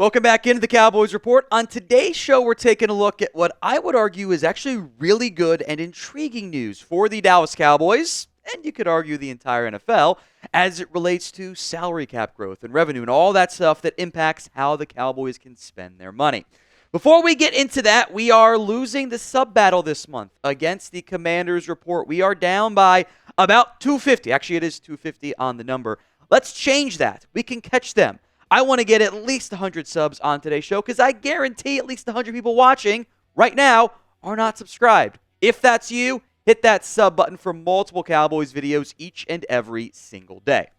Welcome back into the Cowboys Report. On today's show, we're taking a look at what I would argue is actually really good and intriguing news for the Dallas Cowboys, and you could argue the entire NFL, as it relates to salary cap growth and revenue and all that stuff that impacts how the Cowboys can spend their money. Before we get into that, we are losing the sub battle this month against the Commanders Report. We are down by about 250. Actually, it is 250 on the number. Let's change that. We can catch them. I want to get at least 100 subs on today's show because I guarantee at least 100 people watching right now are not subscribed. If that's you, hit that sub button for multiple Cowboys videos each and every single day.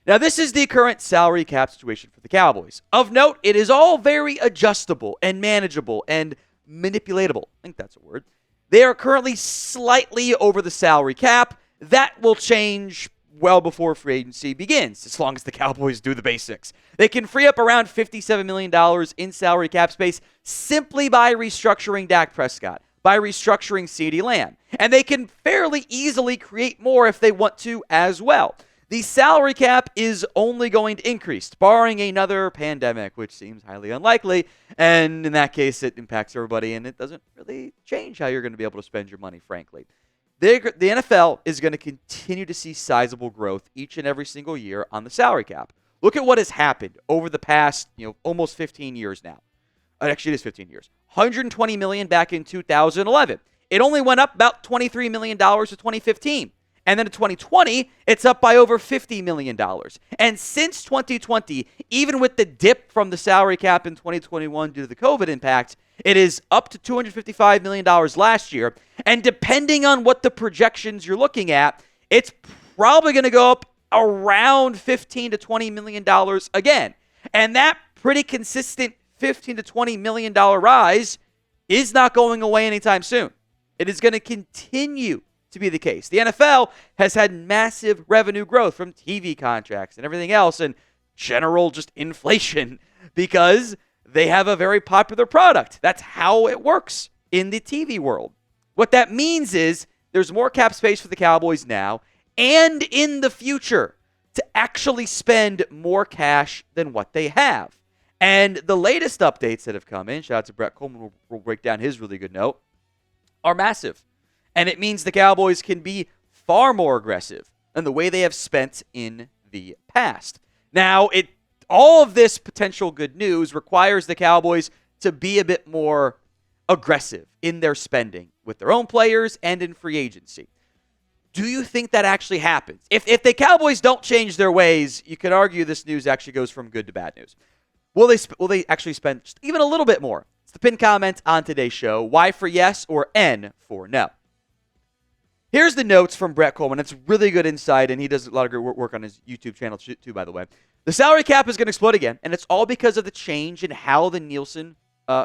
Now, this is the current salary cap situation for the Cowboys. Of note, it is all very adjustable and manageable and manipulatable. I think that's a word. They are currently slightly over the salary cap. That will change well before free agency begins, as long as the Cowboys do the basics. They can free up around $57 million in salary cap space simply by restructuring Dak Prescott, by restructuring CeeDee Lamb. And they can fairly easily create more if they want to as well. The salary cap is only going to increase, barring another pandemic, which seems highly unlikely. And in that case, it impacts everybody, and it doesn't really change how you're going to be able to spend your money, frankly. The NFL is going to continue to see sizable growth each and every single year on the salary cap. Look at what has happened over the past, almost 15 years now. Actually, it is 15 years. $120 million back in 2011. It only went up about $23 million to 2015. And then in 2020, it's up by over $50 million. And since 2020, even with the dip from the salary cap in 2021 due to the COVID impact, it is up to $255 million last year. And depending on what the projections you're looking at, it's probably going to go up around $15 to $20 million again. And that pretty consistent $15 to $20 million rise is not going away anytime soon. It is going to continue to be the case. The NFL has had massive revenue growth from TV contracts and everything else and general just inflation because they have a very popular product. That's how it works in the TV world. What that means is there's more cap space for the Cowboys now and in the future to actually spend more cash than what they have. And the latest updates that have come in, shout out to Brett Coleman, we'll break down his really good note, are massive. And it means the Cowboys can be far more aggressive than the way they have spent in the past. Now, all of this potential good news requires the Cowboys to be a bit more aggressive in their spending with their own players and in free agency. Do you think that actually happens? If the Cowboys don't change their ways, you could argue this news actually goes from good to bad news. Will they actually spend just even a little bit more? It's the pinned comment on today's show. Y for yes or N for no. Here's the notes from Brett Coleman. It's really good insight, and he does a lot of great work on his YouTube channel too, by the way. The salary cap is going to explode again, and it's all because of the change in how the Nielsen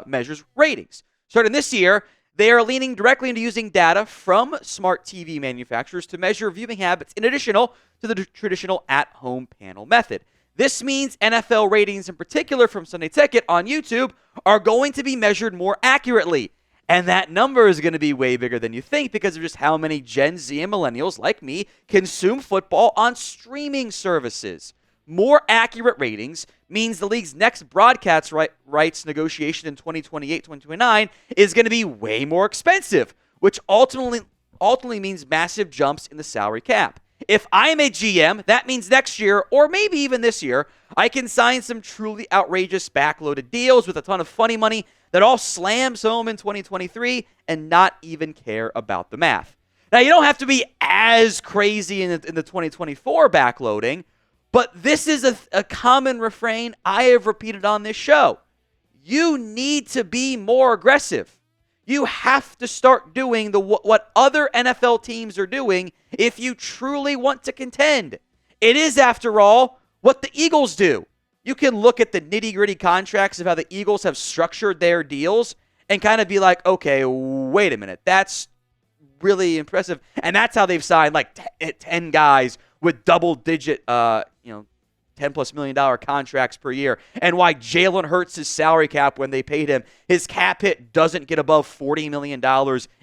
measures ratings. Starting this year, they are leaning directly into using data from smart TV manufacturers to measure viewing habits in addition to the traditional at-home panel method. This means NFL ratings, in particular from Sunday Ticket on YouTube, are going to be measured more accurately. And that number is going to be way bigger than you think because of just how many Gen Z and millennials like me consume football on streaming services. More accurate ratings means the league's next broadcast rights negotiation in 2028-2029 is going to be way more expensive, which ultimately means massive jumps in the salary cap. If I am a GM, that means next year, or maybe even this year, I can sign some truly outrageous backloaded deals with a ton of funny money that all slams home in 2023 and not even care about the math. Now, you don't have to be as crazy in the 2024 backloading, but this is a common refrain I have repeated on this show. You need to be more aggressive. You have to start doing what other NFL teams are doing if you truly want to contend. It is, after all, what the Eagles do. You can look at the nitty-gritty contracts of how the Eagles have structured their deals and kind of be like, okay, wait a minute, that's really impressive. And that's how they've signed like 10 guys with double-digit, $10+ million contracts per year, and why Jalen Hurts' salary cap when they paid him, his cap hit doesn't get above $40 million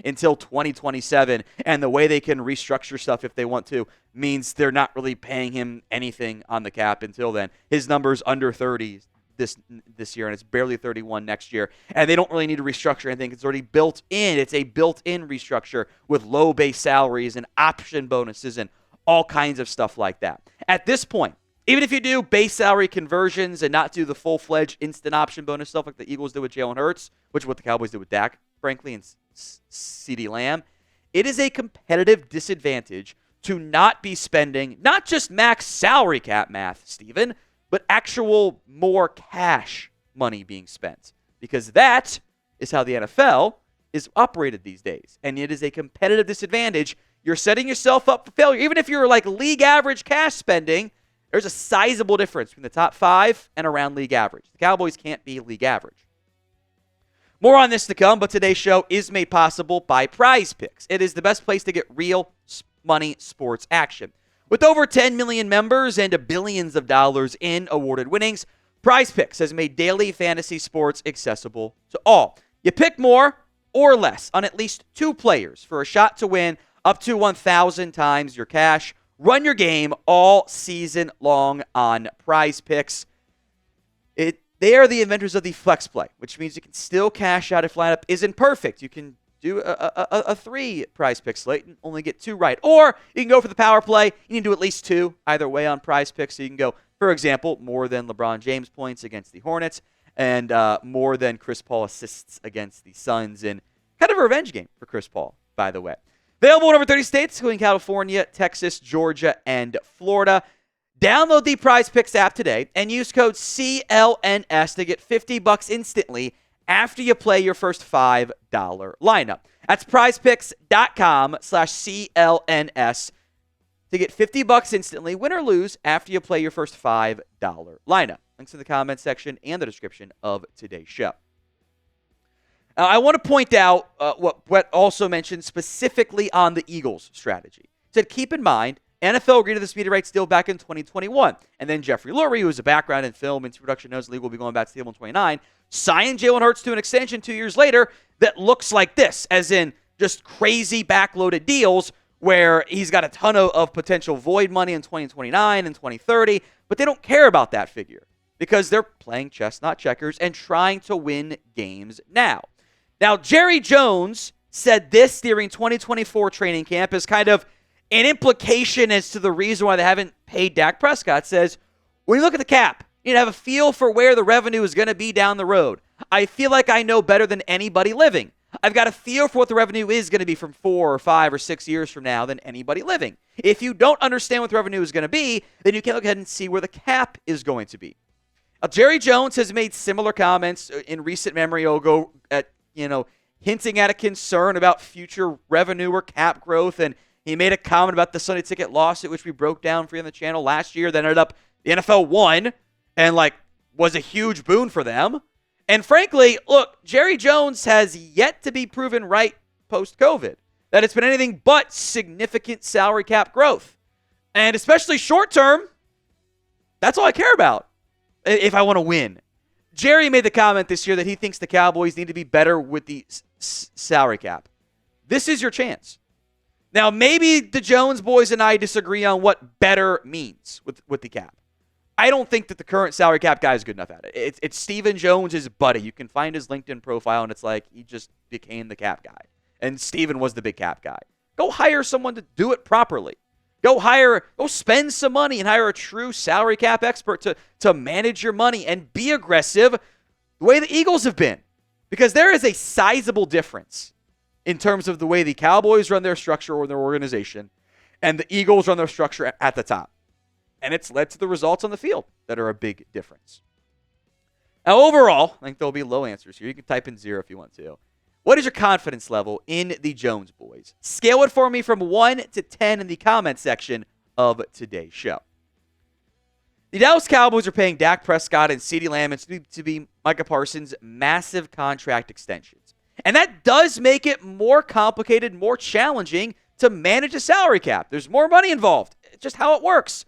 until 2027, and the way they can restructure stuff if they want to means they're not really paying him anything on the cap until then. His number's under 30, this year, and it's barely 31 next year. And they don't really need to restructure anything. It's already built in. It's a built-in restructure with low base salaries and option bonuses and all kinds of stuff like that. At this point, even if you do base salary conversions and not do the full-fledged instant option bonus stuff like the Eagles did with Jalen Hurts, which is what the Cowboys did with Dak, frankly, and CeeDee Lamb, it is a competitive disadvantage to not be spending not just max salary cap math, Steven, but actual more cash money being spent. Because that is how the NFL is operated these days. And it is a competitive disadvantage. You're setting yourself up for failure. Even if you're like league average cash spending, there's a sizable difference between the top 5 and around league average. The Cowboys can't be league average. More on this to come, but today's show is made possible by Prize Picks. It is the best place to get real money sports action. With over 10 million members and billions of dollars in awarded winnings, Prize Picks has made daily fantasy sports accessible to all. You pick more or less on at least 2 players for a shot to win up to 1,000 times your cash. Run your game all season long on Prize Picks. They are the inventors of the flex play, which means you can still cash out if lineup isn't perfect. You can do a 3 Prize Picks slate and only get 2 right. Or you can go for the power play. You can do at least 2 either way on Prize Picks. So you can go, for example, more than LeBron James points against the Hornets and more than Chris Paul assists against the Suns in kind of a revenge game for Chris Paul, by the way. Available in over 30 states, including California, Texas, Georgia, and Florida. Download the Prize Picks app today and use code CLNS to get $50 instantly after you play your first $5 lineup. That's prizepicks.com/CLNS to get $50 instantly, win or lose, after you play your first $5 lineup. Links in the comments section and the description of today's show. Now, I want to point out what Brett also mentioned specifically on the Eagles' strategy. He said, keep in mind, NFL agreed to this media rights deal back in 2021. And then Jeffrey Lurie, who has a background in film and production, knows the league will be going back to table in 29, signed Jalen Hurts to an extension 2 years later that looks like this, as in just crazy backloaded deals where he's got a ton of potential void money in 2029 and 2030, but they don't care about that figure because they're playing chess, not checkers, and trying to win games now. Now, Jerry Jones said this during 2024 training camp as kind of an implication as to the reason why they haven't paid Dak Prescott. Says, when you look at the cap, you need to have a feel for where the revenue is going to be down the road. I feel like I know better than anybody living. I've got a feel for what the revenue is going to be from 4 or 5 or 6 years from now than anybody living. If you don't understand what the revenue is going to be, then you can look ahead and see where the cap is going to be. Now, Jerry Jones has made similar comments in recent memory. He'll go at, hinting at a concern about future revenue or cap growth, and he made a comment about the Sunday Ticket lawsuit, which we broke down for you on the channel last year. That ended up the NFL won and was a huge boon for them. And frankly, look, Jerry Jones has yet to be proven right post-COVID. That it's been anything but significant salary cap growth. And especially short-term, that's all I care about if I want to win. Jerry made the comment this year that he thinks the Cowboys need to be better with the salary cap. This is your chance. Now, maybe the Jones boys and I disagree on what better means with the cap. I don't think that the current salary cap guy is good enough at it. It's Stephen Jones' buddy. You can find his LinkedIn profile, and it's like he just became the cap guy. And Stephen was the big cap guy. Go hire someone to do it properly. Go spend some money and hire a true salary cap expert to manage your money and be aggressive the way the Eagles have been. Because there is a sizable difference in terms of the way the Cowboys run their structure or their organization and the Eagles run their structure at the top. And it's led to the results on the field that are a big difference. Now, overall, I think there'll be low answers here. You can type in 0 if you want to. What is your confidence level in the Jones boys? Scale it for me from 1 to 10 in the comment section of today's show. The Dallas Cowboys are paying Dak Prescott and CeeDee Lamb to be Micah Parsons' massive contract extensions. And that does make it more complicated, more challenging to manage a salary cap. There's more money involved. It's just how it works.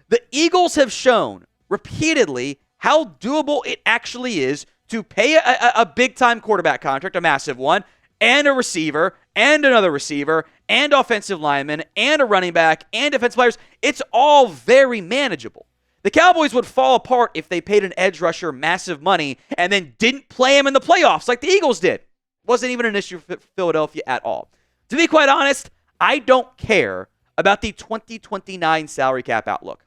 The Eagles have shown repeatedly how doable it actually is to pay a big-time quarterback contract, a massive one, and a receiver, and another receiver, and offensive lineman, and a running back, and defensive players. It's all very manageable. The Cowboys would fall apart if they paid an edge rusher massive money and then didn't play him in the playoffs like the Eagles did. Wasn't even an issue for Philadelphia at all. To be quite honest, I don't care about the 2029 salary cap outlook.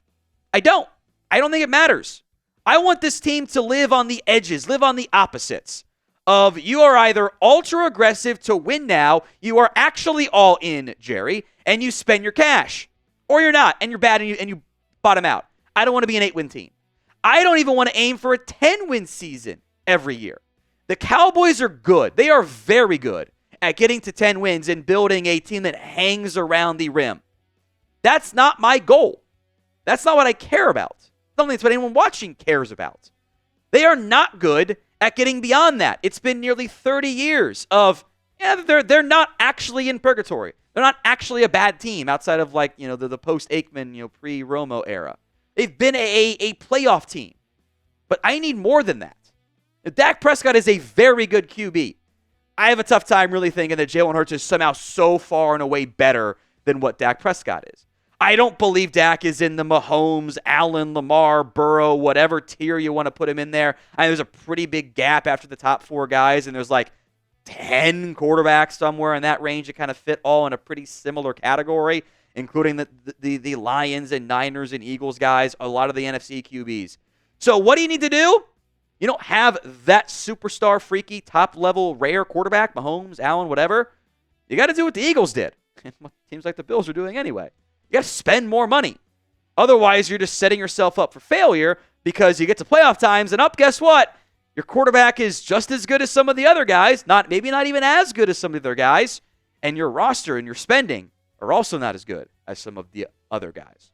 I don't. I don't think it matters. I want this team to live on the edges, live on the opposites of you are either ultra aggressive to win now, you are actually all in, Jerry, and you spend your cash. Or you're not, and you're bad and you bottom out. I don't want to be an 8-win team. I don't even want to aim for a 10-win season every year. The Cowboys are good. They are very good at getting to 10 wins and building a team that hangs around the rim. That's not my goal. That's not what I care about. I don't think it's what anyone watching cares about. They are not good at getting beyond that. It's been nearly 30 years of, they're not actually in purgatory. They're not actually a bad team outside of the post-Aikman, pre-Romo era. They've been a playoff team. But I need more than that. Dak Prescott is a very good QB. I have a tough time really thinking that Jalen Hurts is somehow so far and away better than what Dak Prescott is. I don't believe Dak is in the Mahomes, Allen, Lamar, Burrow, whatever tier you want to put him in there. There's a pretty big gap after the top 4 guys, and there's 10 quarterbacks somewhere in that range that kind of fit all in a pretty similar category, including the Lions and Niners and Eagles guys, a lot of the NFC QBs. So what do you need to do? You don't have that superstar, freaky, top-level, rare quarterback, Mahomes, Allen, whatever. You got to do what the Eagles did. Teams like the Bills are doing anyway. You got to spend more money. Otherwise, you're just setting yourself up for failure because you get to playoff times and guess what? Your quarterback is just as good as some of the other guys, maybe not even as good as some of the other guys, and your roster and your spending are also not as good as some of the other guys.